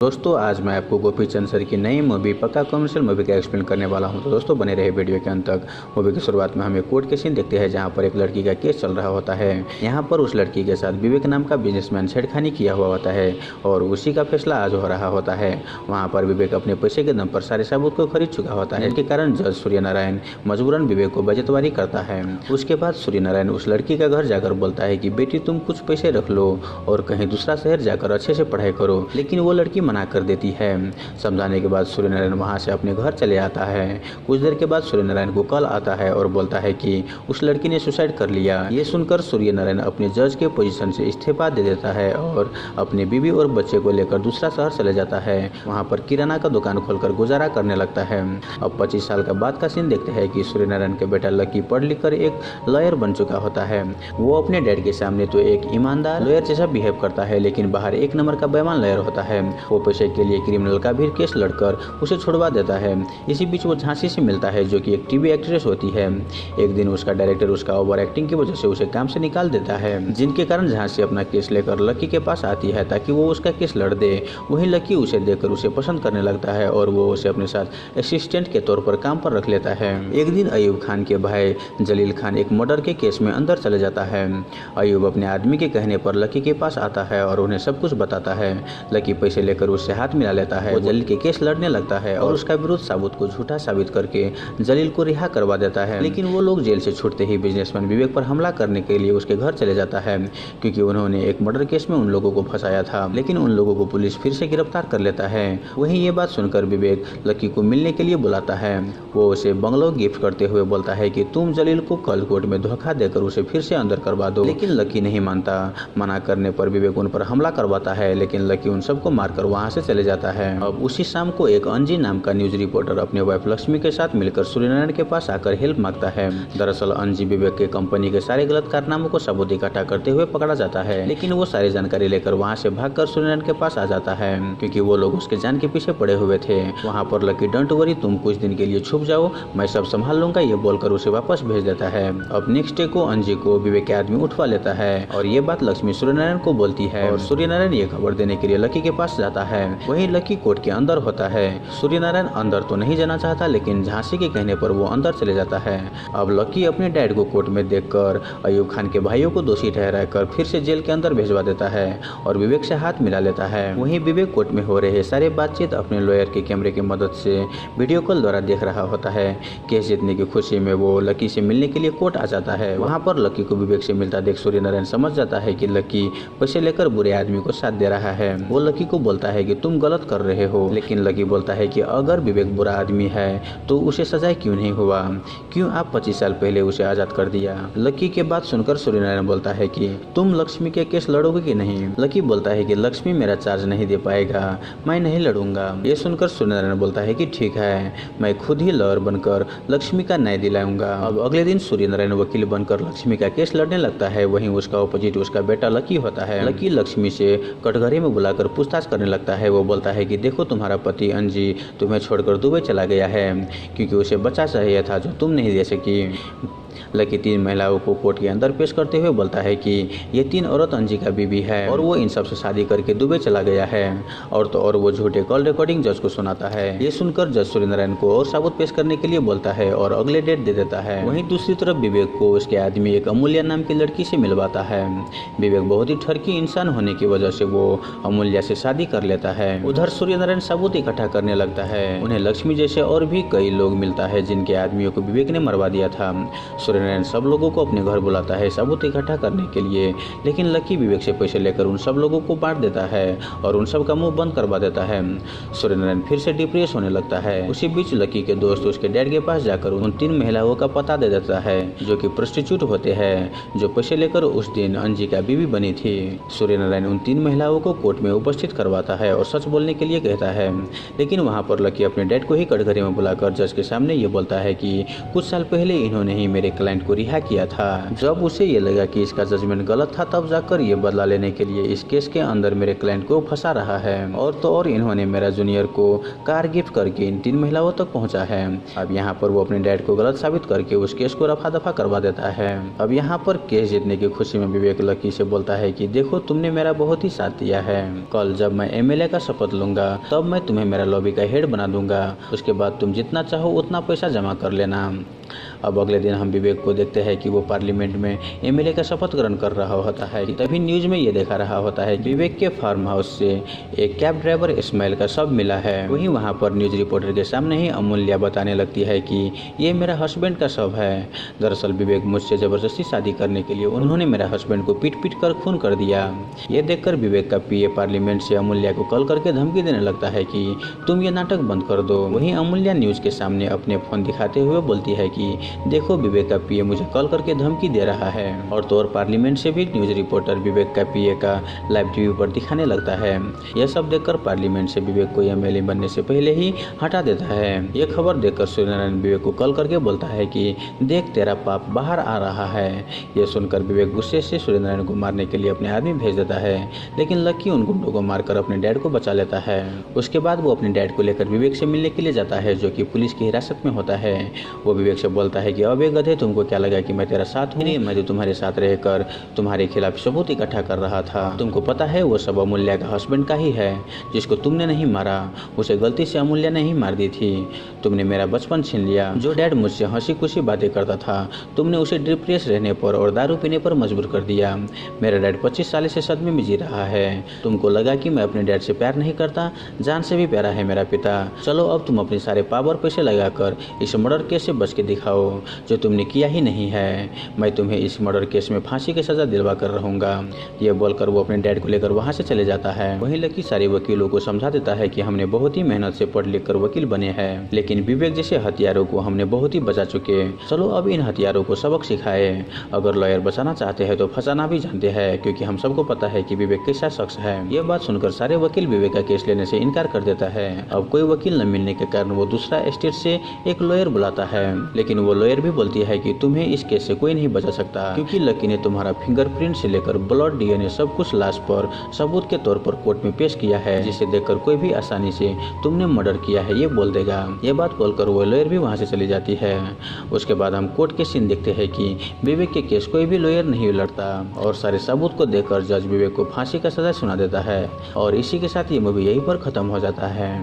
दोस्तों आज मैं आपको गोपी चंद सर की नई मूवी पक्का कमर्शियल मूवी का एक्सप्लेन करने वाला हूं। तो दोस्तों बने रहे वीडियो के अंत तक। मूवी की शुरुआत में हम एक कोर्ट के सीन देखते हैं जहां पर एक लड़की का केस चल रहा होता है। यहां पर उस लड़की के साथ विवेक नाम का बिजनेसमैन छेड़खानी किया हुआ होता है और उसी का फैसला आज हो रहा होता है। वहाँ पर विवेक अपने पैसे के दम पर सारे सबूत को खरीद चुका होता है, जिसके कारण जज सूर्यनारायण मजबूरन विवेक को बजतबारी करता है। उसके बाद सूर्यनारायण उस लड़की का घर जाकर बोलता है कि बेटी तुम कुछ पैसे रख लो और कहीं दूसरा शहर जाकर अच्छे से पढ़ाई करो, लेकिन वो लड़की मना कर देती है। समझाने के बाद सूर्यनारायण वहां से अपने घर चले आता है। कुछ देर के बाद सूर्यनारायण को कॉल आता है और बोलता है कि उस लड़की ने सुसाइड कर लिया। ये सुनकर सूर्यनारायण अपने जज के पोजीशन से इस्तीफा दे देता है और अपनी बीवी और बच्चे को लेकर दूसरा शहर चले जाता है। वहाँ पर किराना का दुकान खोलकर गुजारा करने लगता है। अब 25 साल का बाद का सीन देखते हैं कि सूर्यनारायण के बेटा लकी पढ़ लिख कर एक लॉयर बन चुका होता है। वो अपने डैड के सामने तो एक ईमानदार लॉयर जैसा बिहेव करता है, लेकिन बाहर एक नंबर का बेईमान लॉयर होता है। वो पैसे के लिए क्रिमिनल का भी केस लड़कर उसे छुड़वा देता है। इसी बीच वो झांसी से मिलता है जो कि एक टीवी एक्ट्रेस होती है। एक दिन उसका डायरेक्टर उसका ओवर एक्टिंग की वजह से उसे काम से निकाल देता है, जिनके कारण झांसी अपना केस लेकर लकी के पास आती है ताकि वो उसका केस लड़ दे। वहीं लकी उसे देखकर उसे पसंद करने लगता है और वो उसे अपने साथ असिस्टेंट के तौर पर काम पर रख लेता है। एक दिन अयूब खान के भाई जलील खान एक मर्डर के केस में अंदर चले जाता है। अयूब अपने आदमी के कहने पर लकी के पास आता है और उन्हें सब कुछ बताता है। लकी पैसे लेकर उससे हाथ मिला लेता है। वो जलील के केस लड़ने लगता है और उसका विरोध साबुत को झूठा साबित करके जलील को रिहा करवा देता है। लेकिन वो लोग जेल से छूटते ही बिजनेसमैन विवेक पर हमला करने के लिए उसके घर चले जाता है, क्योंकि उन्होंने एक मर्डर केस में उन लोगों को फंसाया था। लेकिन उन लोगों को पुलिस फिर से गिरफ्तार कर लेता है। वहीं ये बात सुनकर विवेक लकी को मिलने के लिए बुलाता है। वो उसे बंगलो गिफ्ट करते हुए बोलता है कि तुम जलील को कल कोर्ट में धोखा देकर उसे फिर से अंदर करवा दो। लेकिन लकी नहीं मानता। मना करने पर विवेक उन पर हमला करवाता है, लेकिन लकी उन सबको मारकर वहां से चले जाता है। अब उसी शाम को एक अंजी नाम का न्यूज रिपोर्टर अपने वाइफ लक्ष्मी के साथ मिलकर सूर्यनारायण के पास आकर हेल्प मांगता है। दरअसल अंजी विवेक के कंपनी के सारे गलत कारनामों को सबूत इकट्ठा करते हुए पकड़ा जाता है, लेकिन वो सारी जानकारी लेकर वहाँ से भागकर सूर्यनारायण के पास आ जाता है, क्योंकि वो लोग उसके जान के पीछे पड़े हुए थे। वहाँ पर लकी डोंट वरी तुम कुछ दिन के लिए छुप जाओ, मैं सब संभाल लूंगा, ये बोलकर उसे वापस भेज देता है। अब नेक्स्ट डे को अंजी को विवेक के आदमी उठवा लेता है और ये बात लक्ष्मी सूर्यनारायण को बोलती है और सूर्यनारायण ये खबर देने के लिए लकी के पास जाता है। वहीं लकी कोर्ट के अंदर होता है। सूर्यनारायण अंदर तो नहीं जाना चाहता, लेकिन झांसी के कहने पर वो अंदर चले जाता है। अब लकी अपने डैड को कोर्ट में देखकर अयूब खान के भाइयों को दोषी ठहराकर फिर से जेल के अंदर भिजवा देता है और विवेक से हाथ मिला लेता है। वहीं विवेक कोर्ट में हो रहे सारे बातचीत अपने लॉयर के कैमरे की मदद से वीडियो कॉल द्वारा देख रहा होता है। केस जीतने की खुशी में वो लकी से मिलने के लिए कोर्ट आ जाता है। वहाँ पर लकी को विवेक से मिलता देख सूर्यनारायण समझ जाता है कि लकी पैसे लेकर बुरे आदमी को साथ दे रहा है। वो लकी को बोलता है कि तुम गलत कर रहे हो, लेकिन लकी बोलता है कि अगर विवेक बुरा आदमी है तो उसे सजा क्यों नहीं हुआ, क्यों आप 25 साल पहले उसे आजाद कर दिया। लकी के बात सुनकर सूर्यनारायण बोलता है कि तुम लक्ष्मी के केस लड़ोगे कि नहीं। लकी बोलता है कि लक्ष्मी मेरा चार्ज नहीं दे पाएगा, मैं नहीं लड़ूंगा। ये सुनकर सूर्यनारायण बोलता है कि ठीक है, मैं खुद ही लॉयर बनकर लक्ष्मी का न्याय दिलाऊंगा। अब अगले दिन सूर्यनारायण वकील बनकर लक्ष्मी का केस लड़ने लगता है। वहीं उसका ऑपोजिट उसका बेटा लकी होता है। लकी लक्ष्मी से कटघरे में बुलाकर पूछताछ करने लगता है। वो बोलता है कि देखो तुम्हारा पति अंजी तुम्हें छोड़कर दुबई चला गया है, क्योंकि उसे बच्चा चाहिए था जो तुम नहीं दे सकी। लकी 3 महिलाओं को कोर्ट के अंदर पेश करते हुए बोलता है कि ये 3 औरत अंजी का बीवी है और वो इन सब से शादी करके दुबई चला गया है। और तो और वो झूठे कॉल रिकॉर्डिंग जज को सुनाता है। ये सुनकर जज सूर्यनारायण को और सबूत पेश करने के लिए बोलता है और अगले डेट दे देता है। वहीं दूसरी तरफ विवेक को उसके आदमी एक अमूल्य नाम की लड़की से मिलवाता है। विवेक बहुत ही ठरकी इंसान होने की वजह से वो अमूल्य से शादी कर लेता है। उधर सूर्यनारायण सबूत इकट्ठा करने लगता है। उन्हें लक्ष्मी जैसे और भी कई लोग मिलता है जिनके आदमियों को विवेक ने मरवा दिया था। सूर्यनारायण सब लोगों को अपने घर बुलाता है सबूत इकट्ठा करने के लिए, लेकिन लकी विवेक से पैसे लेकर उन सब लोगों को बांट देता है और उन सब का मुंह बंद करवा देता है। सूर्यनारायण फिर से डिप्रेस होने लगता है। उसी बीच लकी के दोस्त उसके डैड के पास जाकर उन 3 महिलाओं का पता दे देता है जो कि प्रोस्टिट्यूट होते हैं, जो पैसे लेकर उस दिन अंजी का बीवी बनी थी। सूर्यनारायण उन 3 महिलाओं को कोर्ट में उपस्थित करवाता है और सच बोलने के लिए कहता है, लेकिन वहाँ पर लकी अपने डैड को ही कटघरे में बुलाकर जज के सामने ये बोलता है कि कुछ साल पहले इन्होंने ही मेरे क्लाइंट को रिहा किया था। जब उसे ये लगा कि इसका जजमेंट गलत था, तब जाकर ये बदला लेने के लिए इस केस के अंदर मेरे क्लाइंट को फंसा रहा है। और तो और इन्होंने मेरा जूनियर को कार गिफ्ट करके इन 3 महिलाओं तक पहुंचा है। अब यहाँ पर वो अपने डैड को गलत साबित करके उस केस को रफा दफा करवा देता है। अब यहाँ पर केस जीतने की खुशी में विवेक लकी से बोलता है कि देखो, तुमने मेरा बहुत ही साथ दिया है। कल जब मैं एमएलए का शपथ लूंगा तब मैं तुम्हें मेरा लॉबी का हेड बना दूंगा। उसके बाद तुम जितना चाहो उतना पैसा जमा कर लेना। अब अगले दिन हम विवेक को देखते हैं कि वो पार्लियामेंट में एमएलए का शपथ ग्रहण कर रहा होता है। तभी न्यूज में ये देखा रहा होता है कि विवेक के फार्म हाउस से एक कैब ड्राइवर इस्माइल का शव मिला है। वहीं वहाँ पर न्यूज रिपोर्टर के सामने ही अमूल्या बताने लगती है कि ये मेरा हस्बैंड का शव है। दरअसल विवेक मुझसे जबरदस्ती शादी करने के लिए उन्होंने मेरा हस्बैंड को पीट पीट कर खून कर दिया। ये देखकर विवेक का पीए पार्लियामेंट से अमूल्या को कॉल करके धमकी देने लगता है कि तुम ये नाटक बंद कर दो। वहीं अमूल्या न्यूज के सामने अपने फोन दिखाते हुए बोलती है कि देखो, विवेक का पीए मुझे कॉल करके धमकी दे रहा है। और तो और पार्लियामेंट से भी न्यूज रिपोर्टर विवेक का पीए का लाइव टीवी पर दिखाने लगता है। यह सब देखकर पार्लियामेंट से विवेक को एमएलए बनने से पहले ही हटा देता है। यह खबर देखकर सूर्यनारायण विवेक को कॉल करके बोलता है कि देख, तेरा पाप बाहर आ रहा है। यह सुनकर विवेक गुस्से से सूर्यनारायण को मारने के लिए अपने आदमी भेज देता है, लेकिन लक्की उन गुंडों को मारकर अपने डैड को बचा लेता है। उसके बाद वो अपने डैड को लेकर विवेक से मिलने के लिए जाता है, जो कि पुलिस की हिरासत में होता है। वो विवेक से बोलता है कि अबे गधे, तुमको क्या लगा कि मैं तेरा साथ हूँ? मैं तो तुम्हारे साथ रहकर तुम्हारे खिलाफ सबूत इकट्ठा कर रहा था। तुमको पता है वो सब अमूल्या का हस्बैंड का ही है, जिसको तुमने नहीं मारा। उसे गलती से अमूल्या नहीं मार दी थी। तुमने मेरा बचपन छीन लिया। जो डैड मुझसे हंसी खुशी बातें करता था, तुमने उसे डिप्रेस रहने पर और दारू पीने पर मजबूर कर दिया। मेरा डैड 25 साल से सदमे में जी रहा है। तुमको लगा कि मैं अपने डैड से प्यार नहीं करता, जान से भी प्यारा है मेरा पिता। चलो अब तुम अपने सारे पावर पैसे लगाकर इस मर्डर केस से बच के दिखाओ, जो तुमने किया ही नहीं है। मैं तुम्हें इस मर्डर केस में फांसी की सजा दिलवा कर रहूंगा। ये बोलकर वो अपने डैड को लेकर वहां से चले जाता है। वहीं लकी सारे वकीलों को समझा देता है कि हमने बहुत ही मेहनत से पढ़ लिख कर वकील बने हैं, लेकिन विवेक जैसे हथियारों को हमने बहुत ही बचा चुके। चलो अब इन हथियारों को सबक सिखाए। अगर लॉयर बचाना चाहते हैं तो फंसाना भी जानते हैं, क्योंकि हम सबको पता है कि विवेक कैसा शख्स है। ये बात सुनकर सारे वकील विवेक का केस लेने से इनकार कर देता है। अब कोई वकील न मिलने के कारण वो दूसरा स्टेट से एक लॉयर बुलाता है, लेकिन वो लॉयर भी बोलती है कि तुम्हें इस केस से कोई नहीं बचा सकता, क्योंकि लकी ने तुम्हारा फिंगरप्रिंट से लेकर ब्लड, डीएनए सब कुछ लाश पर सबूत के तौर पर कोर्ट में पेश किया है, जिसे देखकर कोई भी आसानी से तुमने मर्डर किया है ये बोल देगा। ये बात बोलकर वो लॉयर भी वहाँ से चली जाती है। उसके बाद हम कोर्ट के सीन देखते हैं कि विवेक के केस कोई भी लॉयर नहीं लड़ता, और सारे सबूत को देखकर जज विवेक को फांसी का सजा सुना देता है। और इसी के साथ ये मूवी यहीं पर खत्म हो जाता है।